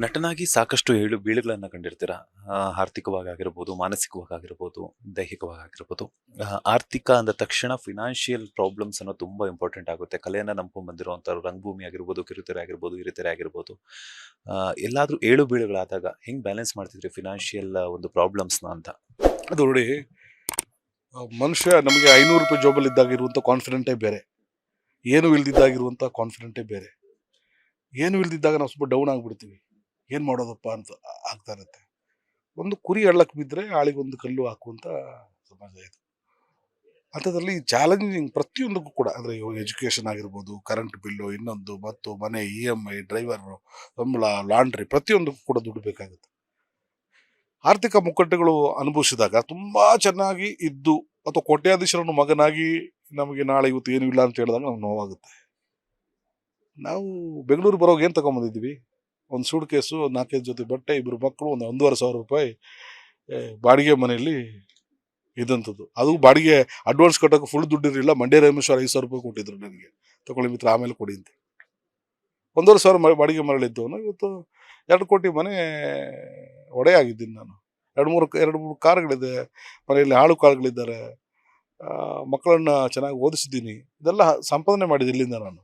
ನಟನಾಗಿ ಸಾಕಷ್ಟು ಏಳು ಬೀಳುಗಳನ್ನ ಕಂಡಿರ್ತೀರಾ. ಆರ್ಥಿಕವಾಗಿರ್ಬೋದು, ಮಾನಸಿಕವಾಗಿರ್ಬೋದು, ದೈಹಿಕವಾಗಿರ್ಬೋದು. ಆರ್ಥಿಕ ಅಂದ ತಕ್ಷಣ ಫಿನಾನ್ಷಿಯಲ್ ಪ್ರಾಬ್ಲಮ್ಸ್ ಅನ್ನೋದು ತುಂಬಾ ಇಂಪಾರ್ಟೆಂಟ್ ಆಗುತ್ತೆ. ಕಲೆಯನ್ನ ನಂಬ್ಕೊಂಡ್ ಬಂದಿರುವಂತವ್ರು ರಂಗಭೂಮಿ ಆಗಿರ್ಬೋದು, ಕಿರುತೆರೆ ಆಗಿರ್ಬೋದು, ಹಿರಿತೆರೆ ಆಗಿರ್ಬೋದು. ಎಲ್ಲಾದ್ರೂ ಏಳು ಬೀಳುಗಳಾದಾಗ ಹೆಂಗ್ ಬ್ಯಾಲೆನ್ಸ್ ಮಾಡ್ತಿದ್ರಿ ಫಿನಾನ್ಷಿಯಲ್ ಒಂದು ಪ್ರಾಬ್ಲಮ್ಸ್ನ ಅಂತ? ಅದು ನೋಡಿ, ಮನುಷ್ಯ ನಮಗೆ 500 ರೂಪಾಯಿ ಜಾಬಲ್ಲಿ ಇದ್ದಾಗ ಇರುವಂಥ ಕಾನ್ಫಿಡೆಂಟೇ ಬೇರೆ, ಏನು ಇಲ್ದಿದ್ದಾಗಿರುವಂಥ ಕಾನ್ಫಿಡೆಂಟೇ ಬೇರೆ. ಏನು ಇಲ್ದಿದ್ದಾಗ ನಾವು ಸ್ವಲ್ಪ ಡೌನ್ ಆಗಿಬಿಡ್ತೀವಿ, ಏನು ಮಾಡೋದಪ್ಪ ಅಂತ ಆಗ್ತಾ ಇರುತ್ತೆ. ಒಂದು ಕುರಿ ಹಳ್ಳಕ್ಕೆ ಬಿದ್ದರೆ ಆಳಿಗೊಂದು ಕಲ್ಲು ಹಾಕುವಂಥ ಸಮಾಜ ಇದು. ಅಂಥದ್ರಲ್ಲಿ ಚಾಲೆಂಜಿಂಗ್ ಪ್ರತಿಯೊಂದಕ್ಕೂ ಕೂಡ, ಅಂದರೆ ಎಜುಕೇಷನ್ ಆಗಿರ್ಬೋದು, ಕರೆಂಟ್ ಬಿಲ್ಲು, ಇನ್ನೊಂದು ಮತ್ತು ಮನೆ EMI, ಡ್ರೈವರು, ಸಂಬಳ, ಲಾಂಡ್ರಿ, ಪ್ರತಿಯೊಂದಕ್ಕೂ ಕೂಡ ದುಡ್ಡು ಬೇಕಾಗುತ್ತೆ. ಆರ್ಥಿಕ ಮುಕ್ಕಟ್ಟುಗಳು ಅನುಭವಿಸಿದಾಗ ತುಂಬ ಚೆನ್ನಾಗಿ ಇದ್ದು ಅಥವಾ ಕೋಟ್ಯಾಧೀಶರನ್ನು ಮಗನಾಗಿ ನಮಗೆ ನಾಳೆ ಇವತ್ತು ಏನೂ ಇಲ್ಲ ಅಂತ ಹೇಳಿದಾಗ ನಮ್ಗೆ ನೋವಾಗುತ್ತೆ. ನಾವು ಬೆಂಗಳೂರು ಬರೋವಾಗ ಏನು ತಗೊಂಬಂದಿದ್ವಿ? ಒಂದು ಸೂಟ್ ಕೇಸು, 4-5 ಜೊತೆ ಬಟ್ಟೆ, 2 ಮಕ್ಕಳು, ಒಂದು 1,500 ರೂಪಾಯಿ ಬಾಡಿಗೆ ಮನೆಯಲ್ಲಿ ಇದ್ದಂಥದ್ದು. ಅದು ಬಾಡಿಗೆ ಅಡ್ವಾನ್ಸ್ ಕಟ್ಟೋಕೆ ಫುಲ್ ದುಡ್ಡು ಇರಲಿಲ್ಲ. ಮಂಡ್ಯ ರಮೇಶ್ವರ 5,000 ರೂಪಾಯಿ ಕೊಟ್ಟಿದ್ರು ನನಗೆ, ತಗೊಳ್ಳಿ ಮಿತ್ರ ಆಮೇಲೆ ಕೊಡಿ ಅಂತ. 1,500 ಬಾಡಿಗೆ ಮರಳಿದ್ದವನು ಇವತ್ತು 2 ಕೋಟಿ ಮನೆ ಒಡೆಯಾಗಿದ್ದೀನಿ ನಾನು. 2-3 ಕಾರ್ಗಳಿದೆ ಮನೆಯಲ್ಲಿ, ಆಳು ಕಾಳುಗಳಿದ್ದಾರೆ, ಮಕ್ಕಳನ್ನ ಚೆನ್ನಾಗಿ ಓದಿಸಿದ್ದೀನಿ. ಇದೆಲ್ಲ ಸಂಪಾದನೆ ಮಾಡಿದೆ ಇಲ್ಲಿಂದ ನಾನು.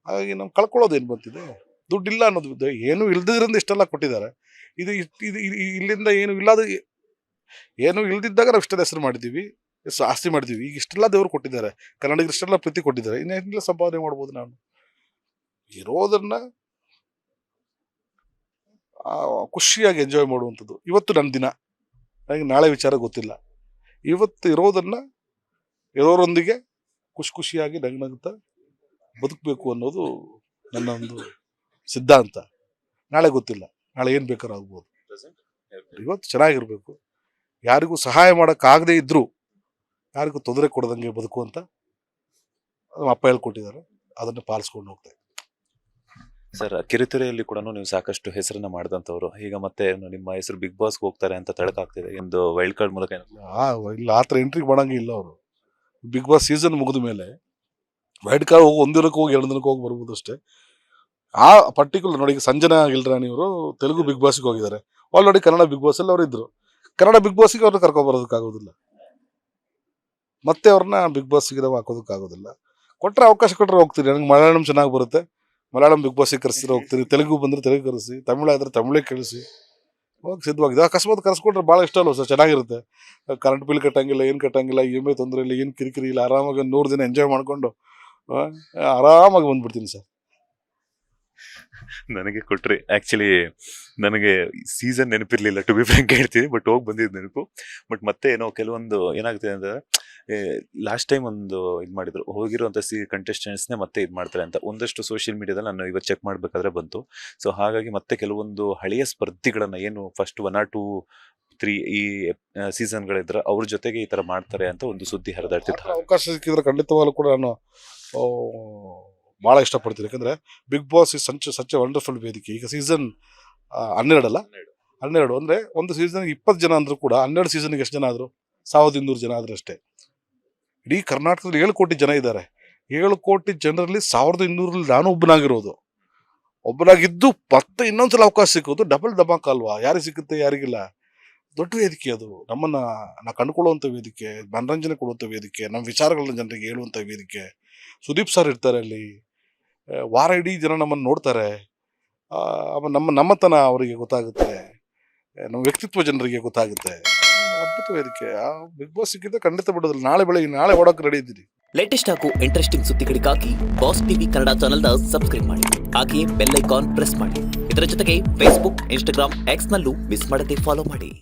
ಹಾಗಾಗಿ ನಾವು ಕಳ್ಕೊಳ್ಳೋದು ಏನು ಬಂತಿದೆ? ದುಡ್ಡಿಲ್ಲ ಅನ್ನೋದು ಏನು ಇಲ್ದಿದ್ರಿಂದ ಇಷ್ಟೆಲ್ಲ ಕೊಟ್ಟಿದ್ದಾರೆ. ಇದು ಇಲ್ಲಿಂದ ಏನು ಇಲ್ದಿದ್ದಾಗ ನಾವು ಇಷ್ಟೆಲ್ಲ ಹೆಸರು ಮಾಡಿದ್ದೀವಿ, ಎಷ್ಟು ಆಸ್ತಿ ಮಾಡಿದ್ದೀವಿ. ಈಗ ಇಷ್ಟೆಲ್ಲ ದೇವರು ಕೊಟ್ಟಿದ್ದಾರೆ, ಕನ್ನಡಿಗರು ಇಷ್ಟೆಲ್ಲ ಪ್ರೀತಿ ಕೊಟ್ಟಿದ್ದಾರೆ. ಇನ್ನೇನೆಲ್ಲ ಸಂಪಾದನೆ ಮಾಡ್ಬೋದು ನಾನು? ಇರೋದನ್ನ ಖುಷಿಯಾಗಿ ಎಂಜಾಯ್ ಮಾಡುವಂಥದ್ದು. ಇವತ್ತು ನನ್ನ ದಿನ, ನನಗೆ ನಾಳೆ ವಿಚಾರ ಗೊತ್ತಿಲ್ಲ. ಇವತ್ತು ಇರೋರೊಂದಿಗೆ ಖುಷಿಯಾಗಿ ನಗ್ನಗ್ತಾ ಬದುಕಬೇಕು ಅನ್ನೋದು ನನ್ನ ಒಂದು ಸಿದ್ಧಾಂತ. ನಾಳೆ ಗೊತ್ತಿಲ್ಲ, ನಾಳೆ ಏನು ಬೇಕಾದ್ರೂ ಆಗ್ಬೋದು. ಇವತ್ತು ಚೆನ್ನಾಗಿರ್ಬೇಕು, ಯಾರಿಗೂ ಸಹಾಯ ಮಾಡೋಕ್ಕಾಗದೇ ಇದ್ರೂ ಯಾರಿಗೂ ತೊಂದರೆ ಕೊಡದಂಗೆ ಬದುಕು ಅಂತ ನಮ್ಮ ಅಪ್ಪ ಹೇಳ್ಕೊಟ್ಟಿದ್ದಾರೆ. ಅದನ್ನು ಪಾಲಿಸ್ಕೊಂಡು ಹೋಗ್ತಾ ಇದ್ದೀನಿ. ಸರ್, ಕಿರುತೆರೆಯಲ್ಲಿ ಕೂಡ ನೀವು ಸಾಕಷ್ಟು ಹೆಸರನ್ನ ಮಾಡಿದಂಥವ್ರು. ಈಗ ಮತ್ತೆ ನಿಮ್ಮ ಹೆಸರು ಬಿಗ್ ಬಾಸ್ಗೆ ಹೋಗ್ತಾರೆ ಅಂತ ತಡಕಾಗ್ತಿದೆ, ಒಂದು ವೈಲ್ಡ್ ಕಾರ್ಡ್ ಮೂಲಕ. ಇಲ್ಲ, ಆ ಥರ ಎಂಟ್ರಿಗೆ ಮಾಡಂಗೆ ಇಲ್ಲ ಅವರು. ಬಿಗ್ ಬಾಸ್ ಸೀಸನ್ ಮುಗಿದ ಮೇಲೆ ವೈಲ್ಡ್ ಕಾರ್ಡ್ ಹೋಗಿ 1 ದಿನಕ್ಕೆ ಹೋಗಿ 2 ದಿನಕ್ಕೆ ಹೋಗಿ ಬರ್ಬೋದು ಅಷ್ಟೇ. ಆ ಪರ್ಟಿಕ್ಯುಲರ್ ನೋಡಿ, ಈಗ ಸಂಜನಾ ಗಿಲ್ರಾಣಿ ಅವರು ತೆಲುಗು ಬಿಗ್ ಬಾಸ್ಗೆ ಹೋಗಿದ್ದಾರೆ. ಆಲ್ರೆಡಿ ಕನ್ನಡ ಬಿಗ್ ಬಾಸ್ ಅಲ್ಲಿ ಅವರು ಇದ್ರು. ಕನ್ನಡ ಬಿಗ್ ಬಾಸ್ಗೆ ಅವ್ರನ್ನ ಕರ್ಕೊಂಡ್ಬರೋದಕ್ಕಾಗೋದಿಲ್ಲ, ಮತ್ತೆ ಅವ್ರನ್ನ ಬಿಗ್ ಬಾಸ್ಗೆ ನಾವು ಹಾಕೋದಕ್ಕಾಗೋದಿಲ್ಲ. ಕೊಟ್ಟರೆ ಅವಕಾಶ ಕೊಟ್ಟರೆ ಹೋಗ್ತೀನಿ. ನನಗೆ ಮಲಯಾಳಂ ಚೆನ್ನಾಗಿ ಬರುತ್ತೆ, ಮಲಯಾಳಂ ಬಿಗ್ ಬಾಸ್ಗೆ ಕರೆಸಿದ್ರೆ ಹೋಗ್ತೀನಿ. ತೆಲುಗು ಬಂದರೆ ತೆಲುಗು ಕರೆಸಿ, ತಮಿಳಾದರೆ ತಮಿಳೇ ಕಳಿಸಿ ಹೋಗಿ ಸಿದ್ಧವಾಗಿದೆ. ಅಕಸ್ಮಾತ್ ಕರೆಸ್ಕೊಂಡ್ರೆ ಭಾಳ ಇಷ್ಟ ಅಲ್ವ ಸರ್, ಚೆನ್ನಾಗಿರುತ್ತೆ. ಕರೆಂಟ್ ಬಿಲ್ ಕಟ್ಟಂಗಿಲ್ಲ, ಏನು ಕಟ್ಟಂಗಿಲ್ಲ, EMI ತೊಂದರೆ ಇಲ್ಲ, ಏನು ಕಿರಿಕಿರಿ ಇಲ್ಲ. ಆರಾಮಾಗಿ 100 ದಿನ ಎಂಜಾಯ್ ಮಾಡ್ಕೊಂಡು ಆರಾಮಾಗಿ ಬಂದ್ಬಿಡ್ತೀನಿ ಸರ್. ನನಗೆ ಕೊಟ್ರಿ. ಆಕ್ಚುಲಿ ನನಗೆ ಸೀಸನ್ ನೆನಪಿರ್ಲಿಲ್ಲ, ಟು ಬಿ ಫ್ರಾಂಕ್ ಹೇಳ್ತೀನಿ, ಬಟ್ ಹೋಗಿ ಬಂದಿದ್ದು ನೆನಪು. ಬಟ್ ಮತ್ತೆ ಏನೋ ಕೆಲವೊಂದು ಏನಾಗ್ತಿದೆ ಅಂದ್ರೆ, ಲಾಸ್ಟ್ ಟೈಮ್ ಒಂದು ಇದು ಮಾಡಿದ್ರು, ಹೋಗಿರುವಂತ ಕಂಟೆಸ್ಟೆಂಟ್ಸ್ನೇ ಮತ್ತೆ ಇದು ಮಾಡ್ತಾರೆ ಅಂತ ಒಂದಷ್ಟು ಸೋಷಿಯಲ್ ಮೀಡಿಯಾದಲ್ಲಿ ನಾನು ಇವತ್ತು ಚೆಕ್ ಮಾಡ್ಬೇಕಾದ್ರೆ ಬಂತು. ಸೊ ಹಾಗಾಗಿ ಮತ್ತೆ ಕೆಲವೊಂದು ಹಳೆಯ ಸ್ಪರ್ಧಿಗಳನ್ನ, ಏನು ಫಸ್ಟ್ 1 or 2, 3 ಈ ಸೀಸನ್ಗಳಿದ್ರೆ ಅವ್ರ ಜೊತೆಗೆ ಈ ತರ ಮಾಡ್ತಾರೆ ಅಂತ ಒಂದು ಸುದ್ದಿ ಹರಿದಾಡ್ತಿತ್ತು. ಅವಕಾಶ ಸಿಕ್ಕಿದ್ರೆ ಖಂಡಿತವಾಗ್ಲೂ ಕೂಡ ನಾನು ಭಾಳ ಇಷ್ಟಪಡ್ತೀನಿ. ಯಾಕಂದರೆ Bigg Boss is such a wonderful ವೇದಿಕೆ. ಈಗ ಸೀಸನ್ 12 ಅಲ್ಲ, 12 ಅಂದರೆ ಒಂದು ಸೀಸನ್ಗೆ 20 ಜನ ಅಂದರೂ ಕೂಡ 12 ಸೀಸನ್ಗೆ ಎಷ್ಟು ಜನ ಆದರು? 1,200 ಜನ ಆದರೂ ಅಷ್ಟೇ. ಇಡೀ ಕರ್ನಾಟಕದಲ್ಲಿ 7 ಕೋಟಿ ಜನ ಇದ್ದಾರೆ. 7 ಕೋಟಿ ಜನರಲ್ಲಿ 1,200ರಲ್ಲಿ ನಾನು ಒಬ್ಬನಾಗಿದ್ದು ಮತ್ತೆ ಇನ್ನೊಂದ್ಸಲ ಅವಕಾಶ ಸಿಕ್ಕೋದು ಡಬಲ್ ಧಮಾಕ ಅಲ್ವಾ? ಯಾರಿಗೆ ಸಿಗುತ್ತೆ, ಯಾರಿಗಿಲ್ಲ. ದೊಡ್ಡ ವೇದಿಕೆ ಅದು. ನಮ್ಮನ್ನು ಕಂಡುಕೊಳ್ಳುವಂಥ ವೇದಿಕೆ, ಮನರಂಜನೆ ಕೊಡುವಂಥ ವೇದಿಕೆ, ನಮ್ಮ ವಿಚಾರಗಳನ್ನ ಜನರಿಗೆ ಹೇಳುವಂಥ ವೇದಿಕೆ. ಸುದೀಪ್ ಸರ್ ಇರ್ತಾರೆ ಅಲ್ಲಿ, ವಾರ ಇಡೀ ಜನ ನಮ್ಮನ್ನು ನೋಡ್ತಾರೆ. ನಮ್ಮತನ ಅವರಿಗೆ ಗೊತ್ತಾಗುತ್ತೆ, ನಮ್ಮ ವ್ಯಕ್ತಿತ್ವ ಜನರಿಗೆ ಗೊತ್ತಾಗುತ್ತೆ. ಅದ್ಭುತ ವೇದಿಕೆ. ಬಿಗ್ ಬಾಸ್ ಸಿಕ್ಕಿದ್ದ ಖಂಡಿತ ಬಿಡೋದಿಲ್ಲ. ನಾಳೆ ಓಡೋಕೆ ರೆಡಿ ಇದ್ದೀನಿ. ಲೇಟೆಸ್ಟ್ ಹಾಗೂ ಇಂಟ್ರೆಸ್ಟಿಂಗ್ ಸುದ್ದಿಗಳಿಗಾಗಿ ಬಾಸ್ ಟಿವಿ ಕನ್ನಡ ಚಾನೆಲ್ನ ಸಬ್ಸ್ಕ್ರೈಬ್ ಮಾಡಿ, ಹಾಗೆಯೇ ಬೆಲ್ ಐಕಾನ್ ಪ್ರೆಸ್ ಮಾಡಿ. ಇದರ ಜೊತೆಗೆ ಫೇಸ್ಬುಕ್, Instagram, X ನಲ್ಲೂ ಮಿಸ್ ಮಾಡದೆ ಫಾಲೋ ಮಾಡಿ.